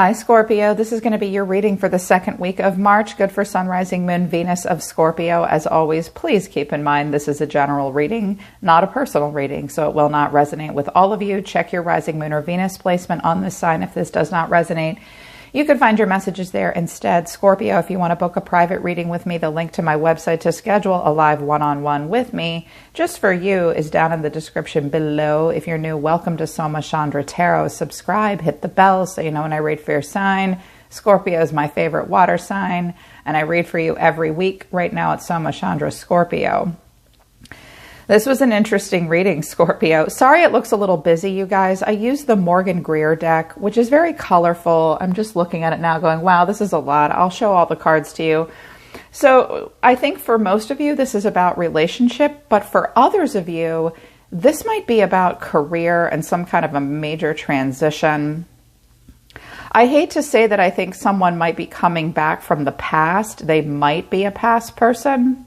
Hi Scorpio, this is going to be your reading for the second week of March. Good for Sun, Rising, Moon, Venus of Scorpio. As always, please keep in mind this is a general reading, not a personal reading, so it will not resonate with all of you. Check your Rising, Moon, or Venus placement on this sign if this does not resonate. You can find your messages there instead. Scorpio, if you want to book a private reading with me, the link to my website to schedule a live one-on-one with me, just for you, is down in the description below. If you're new, welcome to Soma Chandra Tarot. Subscribe, hit the bell so you know when I read for your sign. Scorpio is my favorite water sign, and I read for you every week. Right now it's Soma Chandra Scorpio. This was an interesting reading, Scorpio. Sorry it looks a little busy, you guys. I used the Morgan Greer deck, which is very colorful. I'm just looking at it now going, wow, this is a lot. I'll show all the cards to you. So I think for most of you, this is about relationship, but for others of you, this might be about career and some kind of a major transition. I hate to say that I think someone might be coming back from the past. They might be a past person.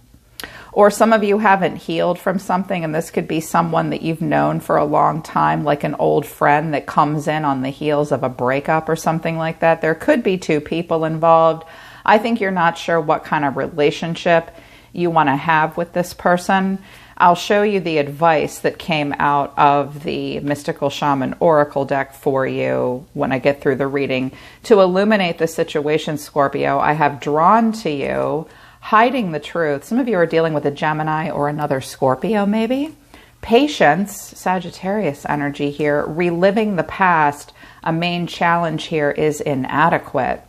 Or some of you haven't healed from something, and this could be someone that you've known for a long time, like an old friend that comes in on the heels of a breakup or something like that. There could be two people involved. I think you're not sure what kind of relationship you want to have with this person. I'll show you the advice that came out of the Mystical Shaman Oracle deck for you when I get through the reading. To illuminate the situation, Scorpio, I have drawn to you hiding the truth. Some of you are dealing with a Gemini or another Scorpio maybe. Patience, Sagittarius energy here. Reliving the past. A main challenge here is inadequate.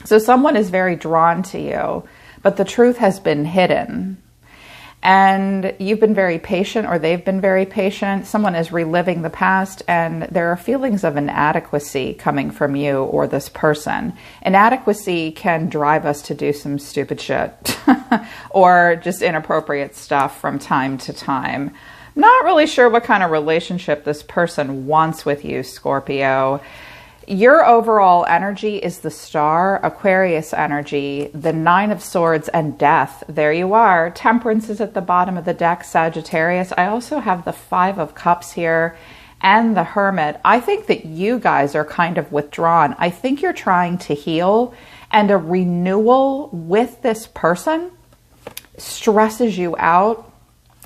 So someone is very drawn to you, but the truth has been hidden. And you've been very patient, or they've been very patient. Someone is reliving the past, and there are feelings of inadequacy coming from you or this person. Inadequacy can drive us to do some stupid shit or just inappropriate stuff from time to time. Not really sure what kind of relationship this person wants with you, Scorpio. Your overall energy is the Star, Aquarius energy, the Nine of Swords, and Death. There you are. Temperance is at the bottom of the deck, Sagittarius. I also have the Five of Cups here and the Hermit. I think that you guys are kind of withdrawn. I think you're trying to heal, and a renewal with this person stresses you out,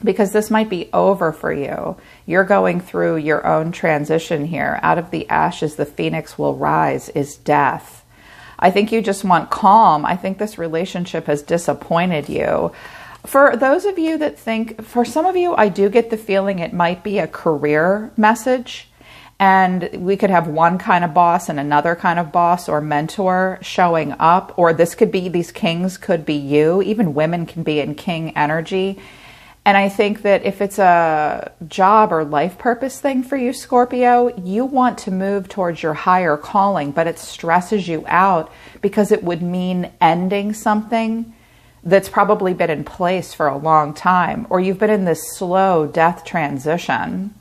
because this might be over for you. You're going through your own transition here. Out of the ashes, the phoenix will rise is death. I think you just want calm. I think this relationship has disappointed you. For those of you that think, for some of you, I do get the feeling it might be a career message. And we could have one kind of boss and another kind of boss or mentor showing up. Or this could be, these kings could be you. Even women can be in king energy. And I think that if it's a job or life purpose thing for you, Scorpio, you want to move towards your higher calling, but it stresses you out because it would mean ending something that's probably been in place for a long time, or you've been in this slow death transition.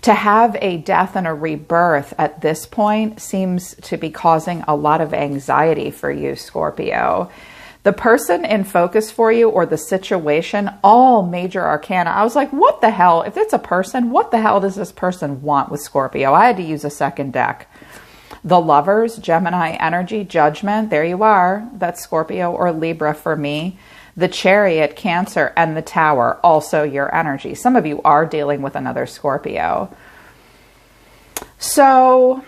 To have a death and a rebirth at this point seems to be causing a lot of anxiety for you, Scorpio. The person in focus for you, or the situation, all major arcana. I was like, what the hell? If it's a person, what the hell does this person want with Scorpio? I had to use a second deck. The Lovers, Gemini energy, Judgment. There you are. That's Scorpio or Libra for me. The Chariot, Cancer, and the Tower, also your energy. Some of you are dealing with another Scorpio. So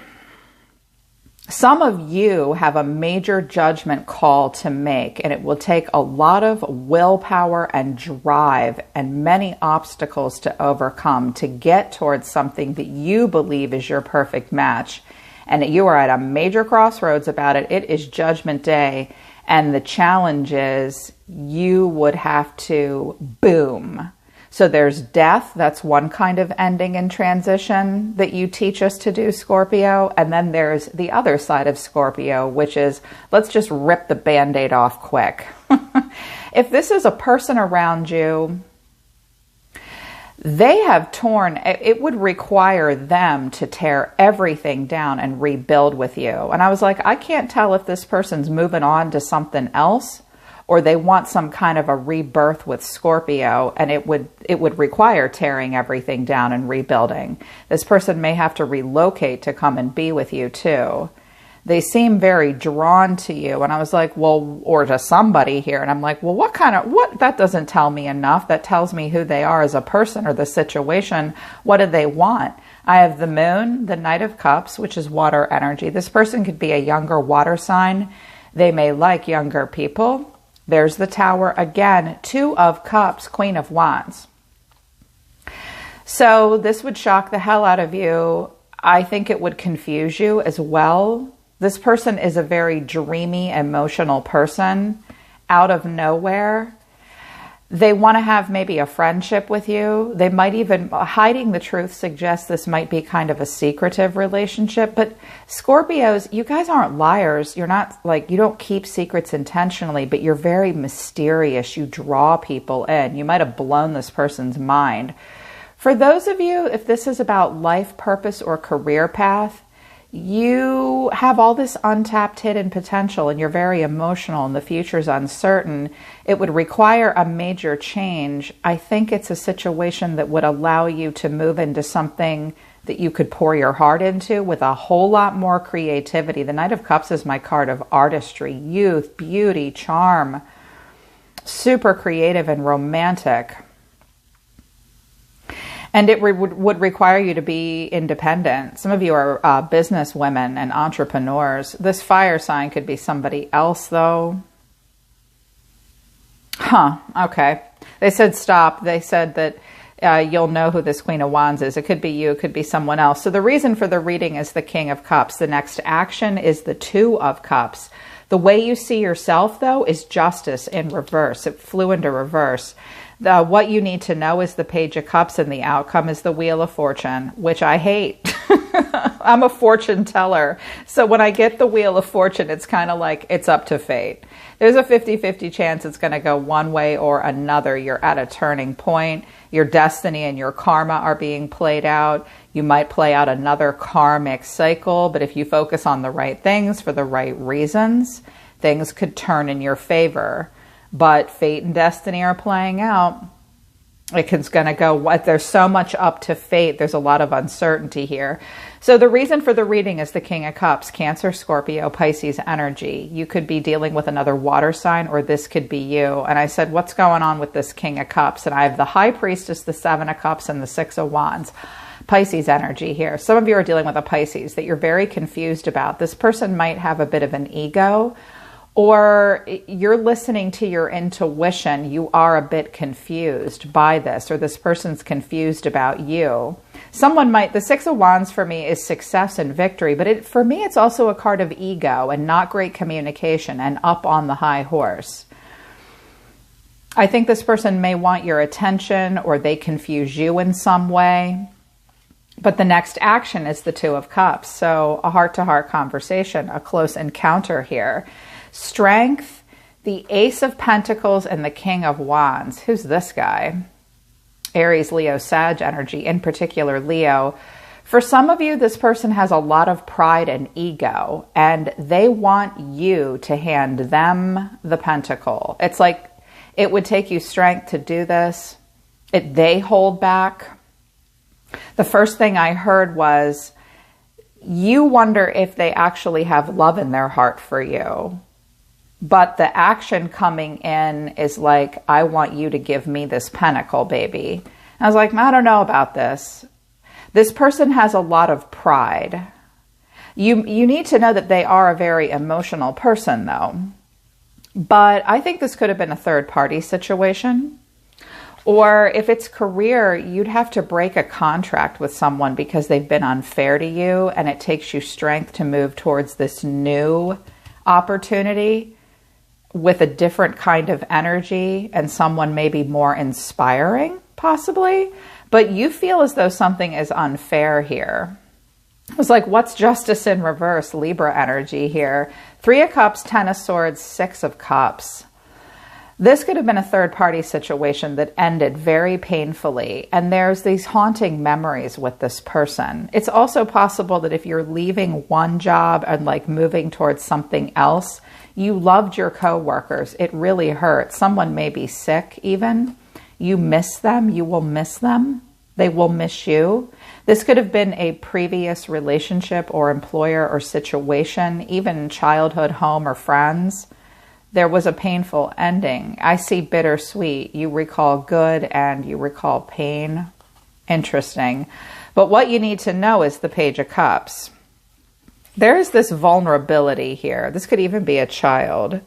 some of you have a major judgment call to make, and it will take a lot of willpower and drive and many obstacles to overcome to get towards something that you believe is your perfect match. And you are at a major crossroads about it. It is Judgment Day, and the challenge is you would have to boom. So there's death. That's one kind of ending and transition that you teach us to do, Scorpio. And then there's the other side of Scorpio, which is let's just rip the Band-Aid off quick. If this is a person around you, they have torn, it would require them to tear everything down and rebuild with you. And I was like, I can't tell if this person's moving on to something else, or they want some kind of a rebirth with Scorpio, and it would require tearing everything down and rebuilding. This person may have to relocate to come and be with you too. They seem very drawn to you. And I was like, well, or to somebody here. And I'm like, well, what, that doesn't tell me enough. That tells me who they are as a person or the situation. What do they want? I have the moon, the Knight of Cups, which is water energy. This person could be a younger water sign. They may like younger people. There's the Tower again, Two of Cups, Queen of Wands. So this would shock the hell out of you. I think it would confuse you as well. This person is a very dreamy, emotional person out of nowhere. They want to have maybe a friendship with you. They might even, hiding the truth suggests this might be kind of a secretive relationship. But Scorpios, you guys aren't liars. You're not like, you don't keep secrets intentionally, but you're very mysterious. You draw people in. You might have blown this person's mind. For those of you, if this is about life purpose or career path, you have all this untapped hidden potential and you're very emotional and the future's uncertain. It would require a major change. I think it's a situation that would allow you to move into something that you could pour your heart into with a whole lot more creativity. The Knight of Cups is my card of artistry, youth, beauty, charm, super creative and romantic. And it would require you to be independent. Some of you are business women and entrepreneurs. This fire sign could be somebody else, though. Okay. They said stop. They said that you'll know who this Queen of Wands is. It could be you. It could be someone else. So the reason for the reading is the King of Cups. The next action is the Two of Cups. The way you see yourself, though, is justice in reverse. It flew into reverse. What you need to know is the Page of Cups, and the outcome is the Wheel of Fortune, which I hate. I'm a fortune teller. So when I get the Wheel of Fortune, it's kind of like it's up to fate. There's a 50-50 chance it's going to go one way or another. You're at a turning point. Your destiny and your karma are being played out. You might play out another karmic cycle, but if you focus on the right things for the right reasons, things could turn in your favor. But fate and destiny are playing out. It's going to go, there's so much up to fate. There's a lot of uncertainty here. So the reason for the reading is the King of Cups, Cancer, Scorpio, Pisces energy. You could be dealing with another water sign, or this could be you. And I said, what's going on with this King of Cups? And I have the High Priestess, the Seven of Cups, and the Six of Wands. Pisces energy here. Some of you are dealing with a Pisces that you're very confused about. This person might have a bit of an ego, or you're listening to your intuition. You are a bit confused by this, or this person's confused about you. Someone might, the Six of Wands for me is success and victory, but for me, it's also a card of ego and not great communication and up on the high horse. I think this person may want your attention, or they confuse you in some way. But the next action is the Two of Cups. So a heart-to-heart conversation, a close encounter here. Strength, the Ace of Pentacles, and the King of Wands. Who's this guy? Aries, Leo, Sag energy, in particular Leo. For some of you, this person has a lot of pride and ego, and they want you to hand them the pentacle. It's like it would take you strength to do this. They hold back. The first thing I heard was, you wonder if they actually have love in their heart for you. But the action coming in is like, I want you to give me this pentacle, baby. And I was like, I don't know about this. This person has a lot of pride. You need to know that they are a very emotional person, though. But I think this could have been a third-party situation. Or if it's career, you'd have to break a contract with someone because they've been unfair to you, and it takes you strength to move towards this new opportunity with a different kind of energy and someone maybe more inspiring, possibly. But you feel as though something is unfair here. It was like, what's justice in reverse? Libra energy here. Three of Cups, Ten of Swords, Six of Cups. This could have been a third-party situation that ended very painfully, and there's these haunting memories with this person. It's also possible that if you're leaving one job and like moving towards something else, you loved your coworkers. It really hurt. Someone may be sick even. You miss them. You will miss them. They will miss you. This could have been a previous relationship or employer or situation, even childhood home or friends. There was a painful ending. I see bittersweet. You recall good and you recall pain. Interesting. But what you need to know is the Page of Cups. There is this vulnerability here. This could even be a child.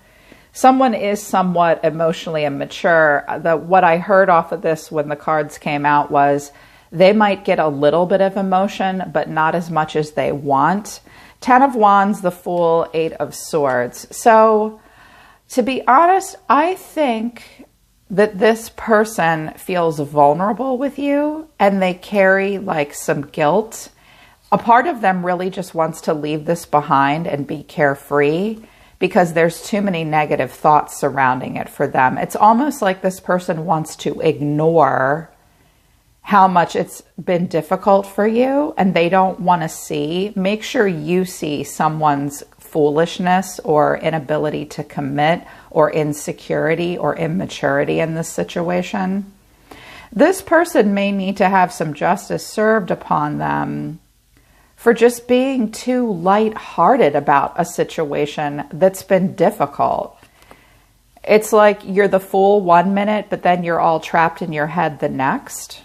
Someone is somewhat emotionally immature. What I heard off of this when the cards came out was they might get a little bit of emotion, but not as much as they want. 10 of Wands, the Fool, 8 of Swords. So, to be honest, I think that this person feels vulnerable with you and they carry like some guilt. A part of them really just wants to leave this behind and be carefree because there's too many negative thoughts surrounding it for them. It's almost like this person wants to ignore how much it's been difficult for you and they don't want to see. Make sure you see someone's foolishness or inability to commit or insecurity or immaturity in this situation. This person may need to have some justice served upon them for just being too lighthearted about a situation that's been difficult. It's like you're the fool 1 minute, but then you're all trapped in your head the next.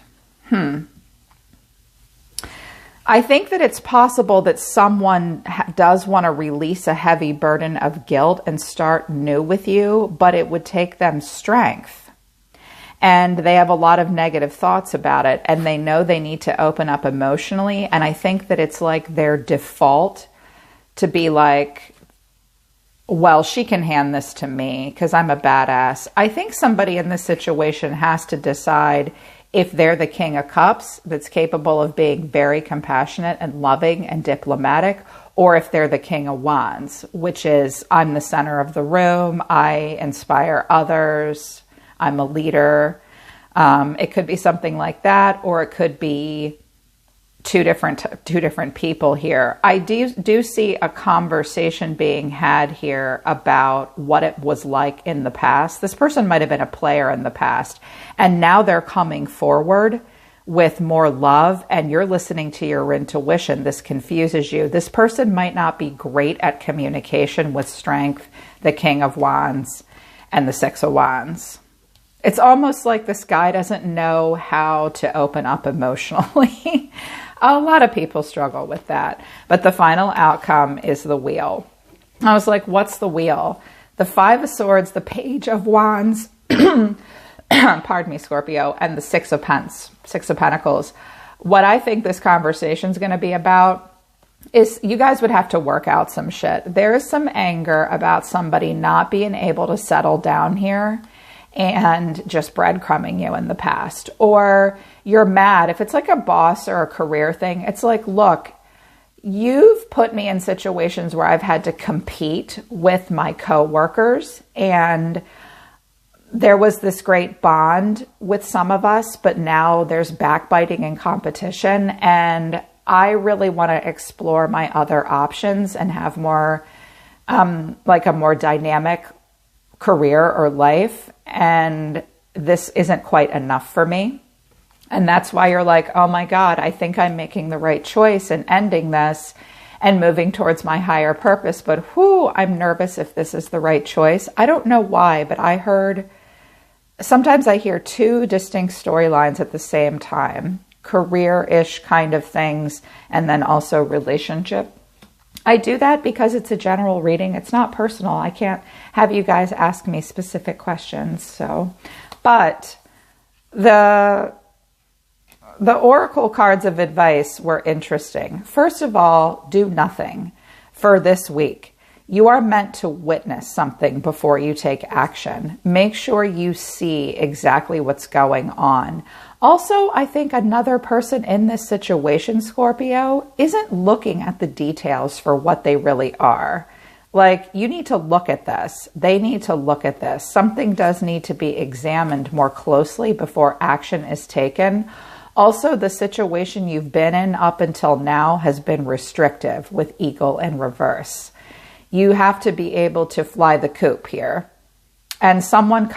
I think that it's possible that someone does want to release a heavy burden of guilt and start new with you, but it would take them strength. And they have a lot of negative thoughts about it, and they know they need to open up emotionally. And I think that it's like their default to be like, well, she can hand this to me because I'm a badass. I think somebody in this situation has to decide if they're the King of Cups that's capable of being very compassionate and loving and diplomatic, or if they're the King of Wands, which is I'm the center of the room, I inspire others, I'm a leader. It could be something like that, or it could be two different people here. I do see a conversation being had here about what it was like in the past. This person might have been a player in the past, and now they're coming forward with more love, and you're listening to your intuition. This confuses you. This person might not be great at communication with strength, the King of Wands and the Six of Wands. It's almost like this guy doesn't know how to open up emotionally. A lot of people struggle with that. But the final outcome is the Wheel. I was like, what's the Wheel? The Five of Swords, the Page of Wands, pardon me, Scorpio, and the Six of Pentacles. What I think this conversation is going to be about is you guys would have to work out some shit. There is some anger about somebody not being able to settle down here and just breadcrumbing you in the past. Or you're mad. If it's like a boss or a career thing, it's like, look, you've put me in situations where I've had to compete with my coworkers, and there was this great bond with some of us, but now there's backbiting and competition, and I really want to explore my other options and have more, like a more dynamic career or life, and this isn't quite enough for me. And that's why you're like, oh my God, I think I'm making the right choice and ending this and moving towards my higher purpose. But I'm nervous if this is the right choice. I don't know why, but sometimes I hear two distinct storylines at the same time, career-ish kind of things, and then also relationship. I do that because it's a general reading. It's not personal. I can't have you guys ask me specific questions. But the oracle cards of advice were interesting. First of all, do nothing for this week. You are meant to witness something before you take action. Make sure you see exactly what's going on. Also, I think another person in this situation, Scorpio, isn't looking at the details for what they really are. Like, you need to look at this. They need to look at this. Something does need to be examined more closely before action is taken. Also, the situation you've been in up until now has been restrictive with Eagle in reverse. You have to be able to fly the coop here. And someone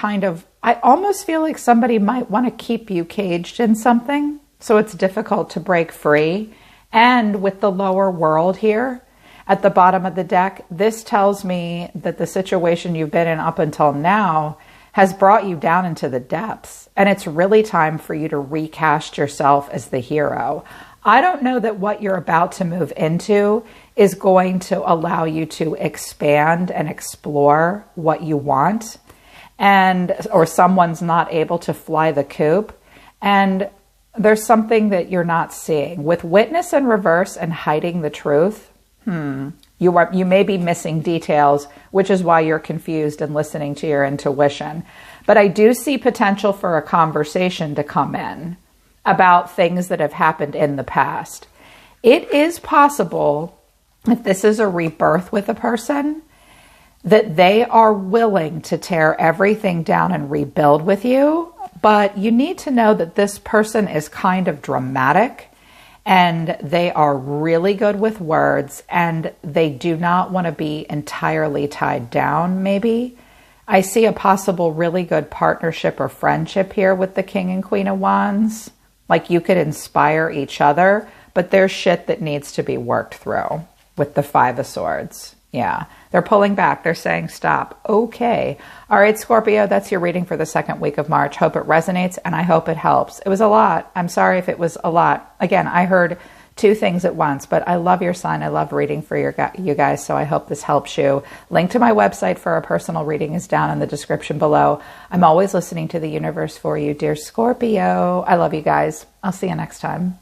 I almost feel like somebody might want to keep you caged in something. So it's difficult to break free. And with the lower world here at the bottom of the deck, this tells me that the situation you've been in up until now has brought you down into the depths. And it's really time for you to recast yourself as the hero. I don't know that what you're about to move into is going to allow you to expand and explore what you want, or someone's not able to fly the coop. And there's something that you're not seeing. With witness in reverse and hiding the truth, you may be missing details, which is why you're confused and listening to your intuition. But I do see potential for a conversation to come in about things that have happened in the past. It is possible, if this is a rebirth with a person, that they are willing to tear everything down and rebuild with you. But you need to know that this person is kind of dramatic, and they are really good with words, and they do not want to be entirely tied down, maybe. I see a possible really good partnership or friendship here with the King and Queen of Wands. Like you could inspire each other, but there's shit that needs to be worked through with the Five of Swords. Yeah, they're pulling back. They're saying stop. Okay. All right, Scorpio, that's your reading for the second week of March. Hope it resonates, and I hope it helps. It was a lot. I'm sorry if it was a lot. Again, I heard two things at once, but I love your sign. I love reading for you guys, so I hope this helps you. Link to my website for a personal reading is down in the description below. I'm always listening to the universe for you, dear Scorpio. I love you guys. I'll see you next time.